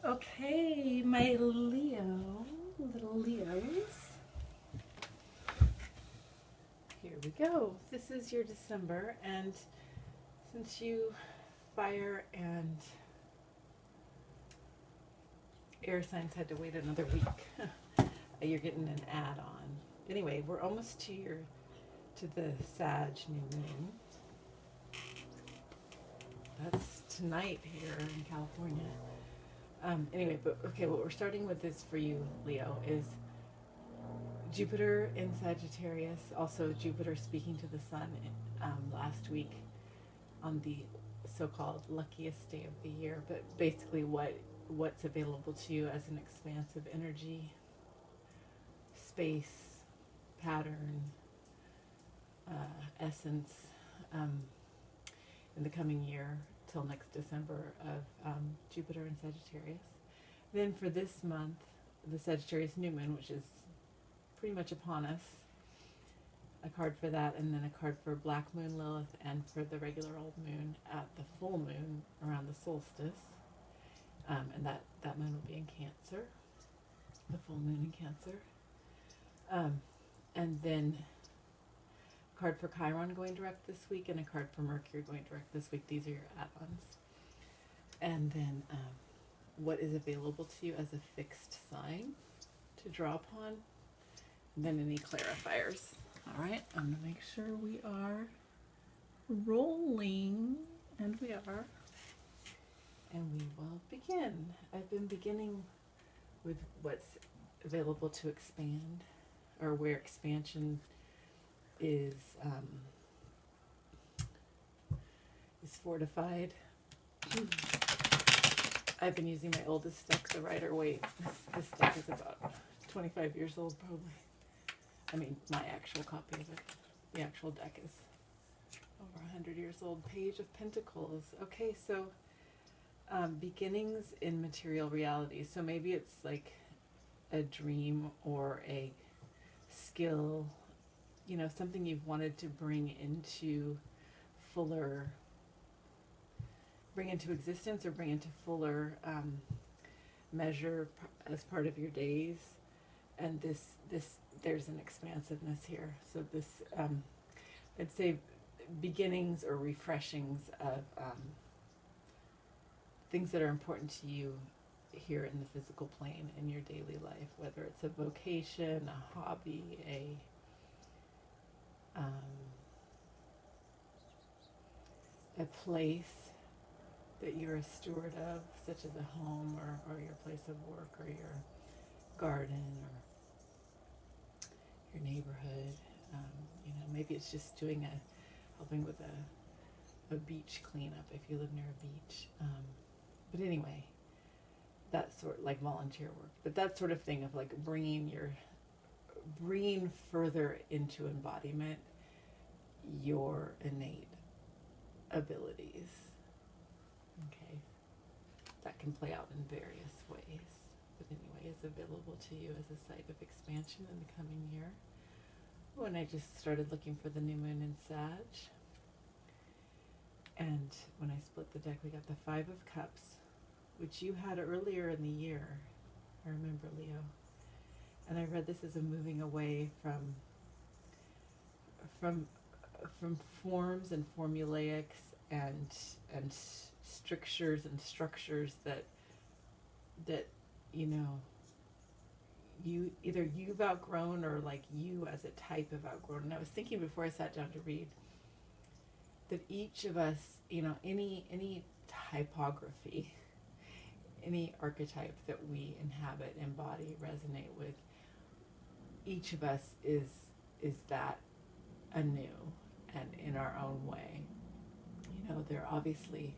Okay, my little Leos. Here we go. This is your December, and since you fire and air signs had to wait another week, you're getting an add-on. Anyway, we're almost to the Sag new moon. That's tonight here in California. Anyway, but okay, what we're starting with is for you, Leo, is Jupiter in Sagittarius, also Jupiter speaking to the sun last week on the so-called luckiest day of the year, but basically what's available to you as an expansive energy, space, pattern, essence in the coming year till next December of Jupiter in Sagittarius. Then for this month, the Sagittarius new moon, which is pretty much upon us, a card for that, and then a card for Black Moon Lilith and for the regular old moon at the full moon around the solstice. And that moon will be in Cancer, the full moon in Cancer. And then a card for Chiron going direct this week and a card for Mercury going direct this week. These are your add-ons. And then what is available to you as a fixed sign to draw upon, and then any clarifiers. All right, I'm going to make sure we are rolling, and we are. And we will begin. I've been beginning with what's available to expand, or where expansion is fortified. I've been using my oldest deck, the Rider-Waite. This deck is about 25 years old, probably. I mean, my actual copy of it. The actual deck is over 100 years old. Page of Pentacles. Okay, so beginnings in material reality. So maybe it's like a dream or a skill, you know, something you've wanted to bring into existence, or bring into fuller measure as part of your days. And this there's an expansiveness here. So this I'd say beginnings or refreshings of things that are important to you here in the physical plane in your daily life, whether it's a vocation, a hobby, a place that you're a steward of, such as a home or your place of work or your garden or your neighborhood. You know, maybe it's just helping with a beach cleanup if you live near a beach. But anyway, that sort, like volunteer work, but that sort of thing of like bringing further into embodiment your innate abilities. Okay, that can play out in various ways, but anyway, is available to you as a site of expansion in the coming year. When I just started looking for the new moon in Sag, and when I split the deck, we got the Five of Cups, which you had earlier in the year. I remember, Leo. And I read this as a moving away from forms and formulaics and strictures and structures that you know you've outgrown, or like you as a type of outgrown. And I was thinking before I sat down to read that each of us, you know, any typography, any archetype that we inhabit, embody, resonate with, each of us is that anew and in our own way. You know, there are obviously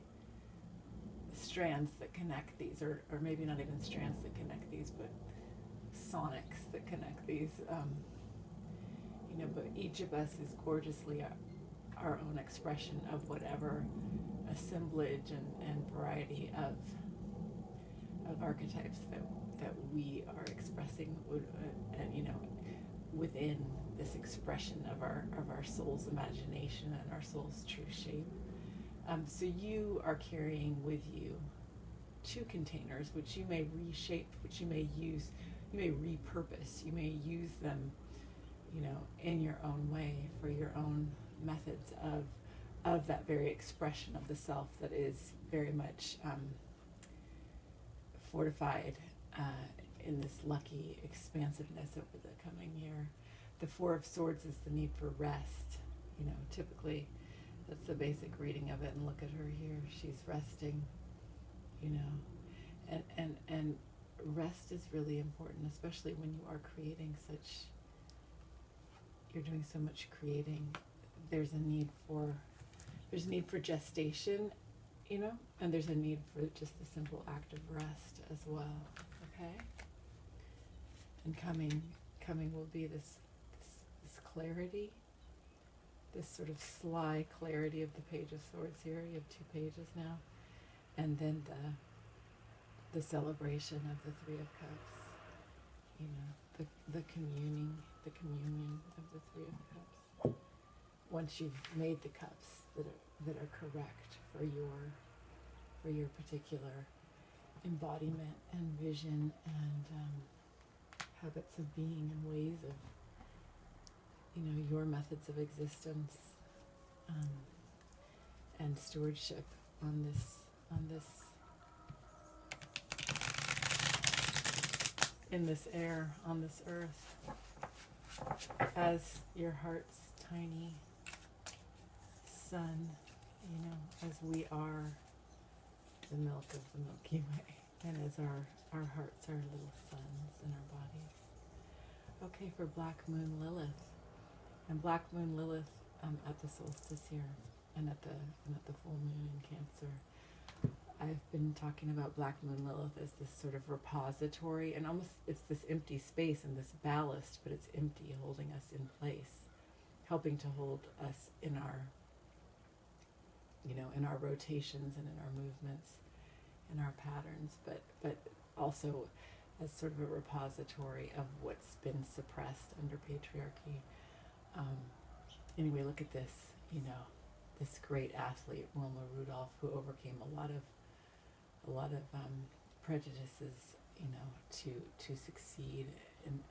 strands that connect these, or maybe not even strands that connect these, but sonics that connect these. You know, but each of us is gorgeously our own expression of whatever assemblage and variety of archetypes that we are expressing, you know, within this expression of our soul's imagination and our soul's true shape. So you are carrying with you two containers, which you may reshape, which you may use, you may repurpose, you may use them, you know, in your own way for your own methods of that very expression of the self that is very much fortified in this lucky expansiveness over the coming year. The Four of Swords is the need for rest. You know, typically that's the basic reading of it. And look at her here. She's resting, you know. And rest is really important, especially when you are creating such, you're doing so much creating. There's a need for gestation, you know, and there's a need for just the simple act of rest as well. Okay? And coming will be this clarity, this sort of sly clarity of the Page of Swords here. You have 2 pages now. And then the celebration of the Three of Cups. You know, the communion of the Three of Cups. Once you've made the cups that are correct for your particular embodiment and vision and habits of being and ways of, you know, your methods of existence and stewardship on this in this air, on this earth, as your heart's tiny sun, you know, as we are the milk of the Milky Way, and as our hearts are little suns in our bodies. Okay, for Black Moon Lilith. And Black Moon Lilith at the solstice here, and at the full moon in Cancer. I've been talking about Black Moon Lilith as this sort of repository, and almost it's this empty space and this ballast, but it's empty, holding us in place, helping to hold us in our, you know, in our rotations and in our movements, in our patterns, but also as sort of a repository of what's been suppressed under patriarchy. Anyway, look at this, you know, this great athlete, Wilma Rudolph, who overcame a lot of prejudices, you know, to succeed, and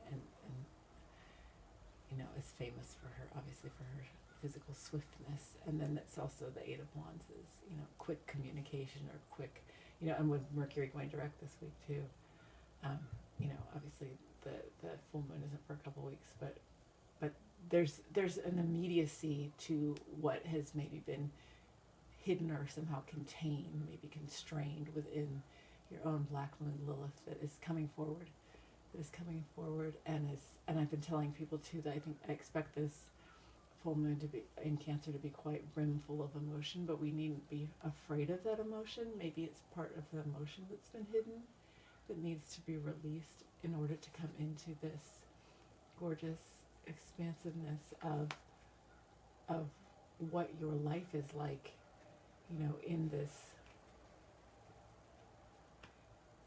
you know, is famous for her, obviously, for her physical swiftness. And then that's also the Eight of Wands is, you know, quick communication, or quick, you know, and with Mercury going direct this week too, you know, obviously the full moon isn't for a couple weeks, but there's an immediacy to what has maybe been hidden or somehow contained, maybe constrained within your own Black Moon Lilith that is coming forward, and I've been telling people too that I expect this full moon to be in Cancer to be quite brimful of emotion, but we needn't be afraid of that emotion. Maybe it's part of the emotion that's been hidden that needs to be released in order to come into this gorgeous expansiveness of what your life is like, you know, in this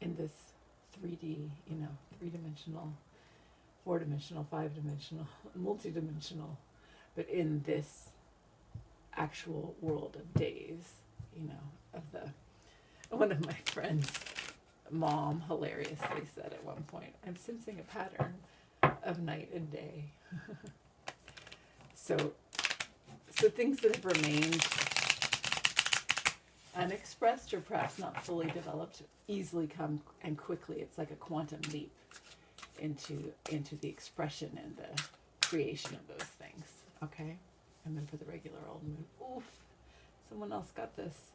3D, you know, 3-dimensional, 4-dimensional, 5-dimensional, multi-dimensional, but in this actual world of days, you know, one of my friends' mom hilariously said at one point, I'm sensing a pattern of night and day. So things that have remained unexpressed or perhaps not fully developed easily come and quickly. It's like a quantum leap into the expression and the creation of those things. Okay? And then for the regular old moon, oof, someone else got this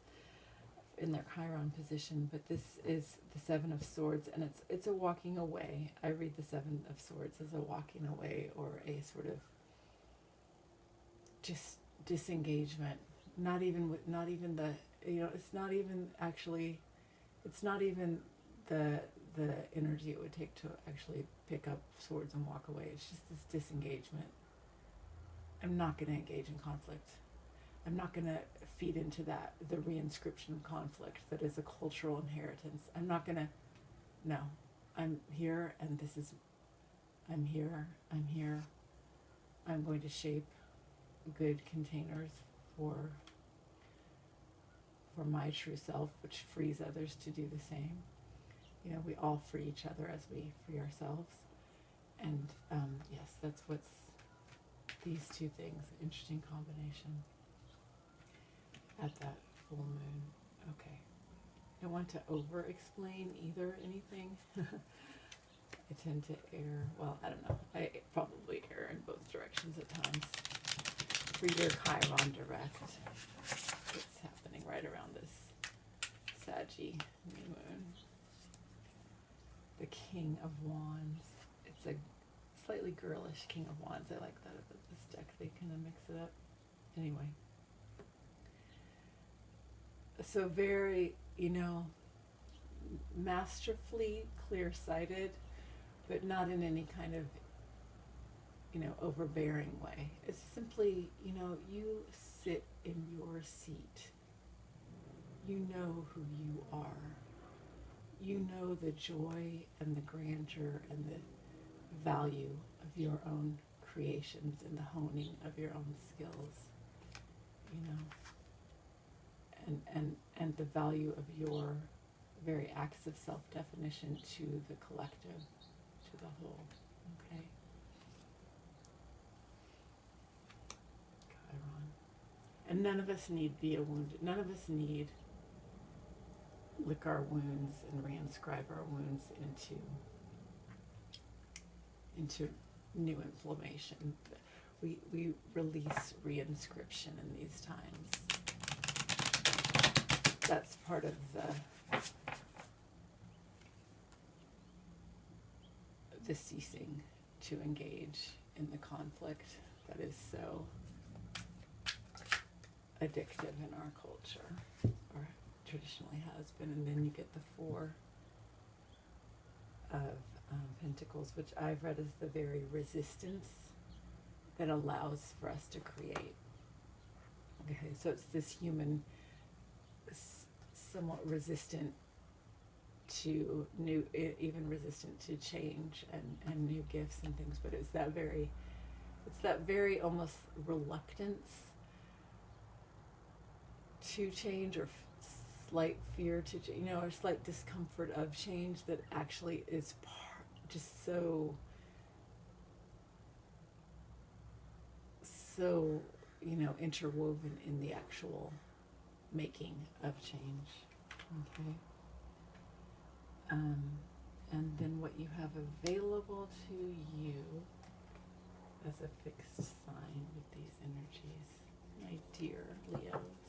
in their Chiron position, but this is the Seven of Swords, and it's a walking away. I read the Seven of Swords as a walking away, or a sort of just disengagement. Not even the, you know, it's not even the energy it would take to actually pick up swords and walk away. It's just this disengagement. I'm not going to engage in conflict. I'm not going to feed into the reinscription of conflict that is a cultural inheritance. I'm not going to, no. I'm here, and I'm here. I'm going to shape good containers for my true self, which frees others to do the same. You know, we all free each other as we free ourselves. And yes, that's what's these two things, interesting combination at that full moon. Okay. I don't want to over-explain either anything. I tend to err, well, I don't know. I probably err in both directions at times. For your Chiron direct, it's happening right around this Saggy new moon. The King of Wands. It's a slightly girlish King of Wands. I like that about this deck. They kind of mix it up. Anyway. So very, you know, masterfully clear-sighted, but not in any kind of, you know, overbearing way. It's simply, you know, you sit in your seat. You know who you are. You know the joy and the grandeur and the value of your own creations and the honing of your own skills, you know, and the value of your very acts of self-definition to the collective, to the whole, okay? Chiron. And none of us need be a wounded, none of us need lick our wounds and reinscribe our wounds into new inflammation. We release reinscription in these times. That's part of the ceasing to engage in the conflict that is so addictive in our culture, or traditionally has been. And then you get the Four of Pentacles, which I've read as the very resistance that allows for us to create. Okay, so it's this human somewhat resistant to new, even resistant to change and new gifts and things, but it's that very almost reluctance to change, or slight fear to, you know, or slight discomfort of change that actually is just so, you know, interwoven in the actual making of change. Okay. And then what you have available to you as a fixed sign with these energies, my dear Leos.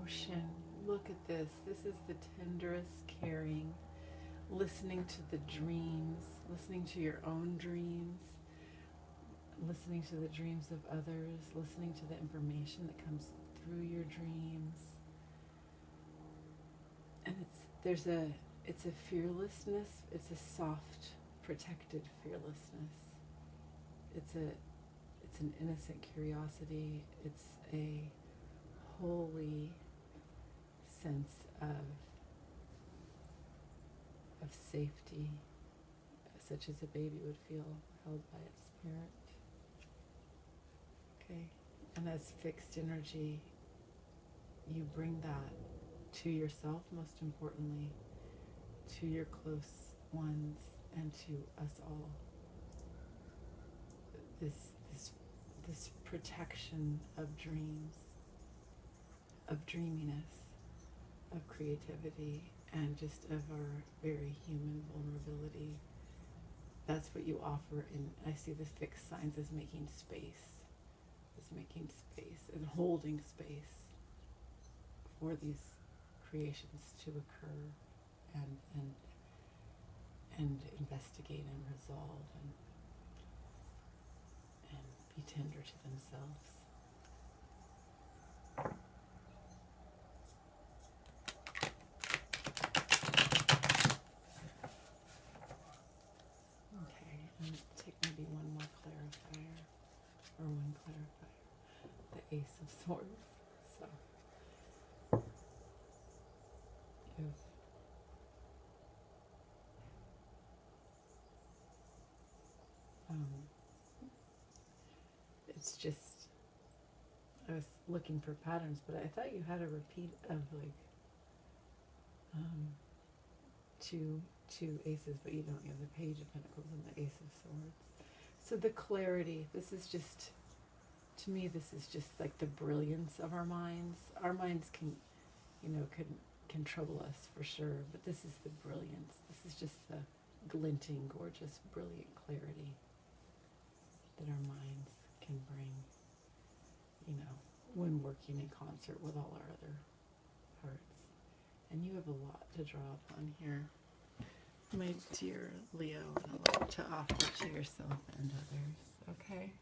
Ocean, look at this. This is the tenderest caring, listening to the dreams, listening to your own dreams, listening to the dreams of others, listening to the information that comes through your dreams. And it's a fearlessness, it's a soft, protected fearlessness. It's an innocent curiosity. It's a holy sense of safety, such as a baby would feel held by its parent. Okay, and as fixed energy, you bring that to yourself, most importantly, to your close ones, and to us all. This protection of dreams, of dreaminess, of creativity, and just of our very human vulnerability. That's what you offer, and I see the fixed signs as making space, and holding space for these creations to occur and investigate and resolve and be tender to themselves. Okay, and take maybe one more clarifier, or one clarifier. The Ace of Swords. So it's just, I was looking for patterns, but I thought you had a repeat of like two aces, but you don't. You have the Page of Pentacles and the Ace of Swords. So the clarity, this is just, to me, this is just like the brilliance of our minds. Our minds can, can trouble us for sure, but this is the brilliance. This is just the glinting, gorgeous, brilliant clarity that our minds can bring, when working in concert with all our other parts. And you have a lot to draw upon here, my dear Leo, and a lot to offer to yourself and others, okay?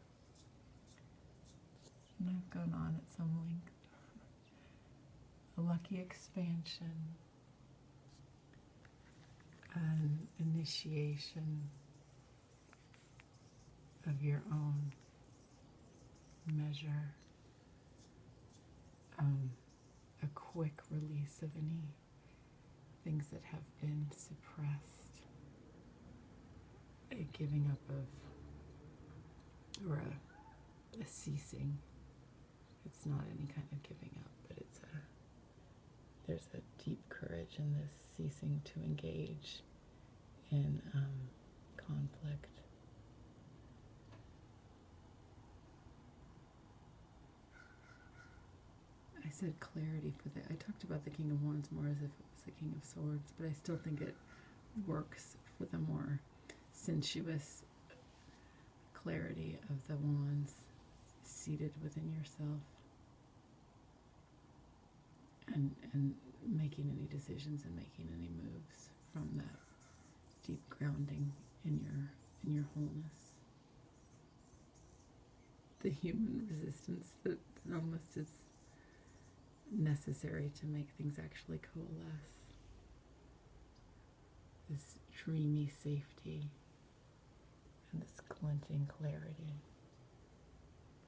And I've gone on at some length. A lucky expansion, an initiation of your own measure, a quick release of any things that have been suppressed, a giving up of, or a ceasing. It's not any kind of giving up, but there's a deep courage in this ceasing to engage in conflict. I said clarity for I talked about the King of Wands more as if it was the King of Swords, but I still think it works for the more sensuous clarity of the wands seated within yourself, and making any decisions and making any moves from that deep grounding in your wholeness. The human resistance that almost is necessary to make things actually coalesce. This dreamy safety and this glinting clarity.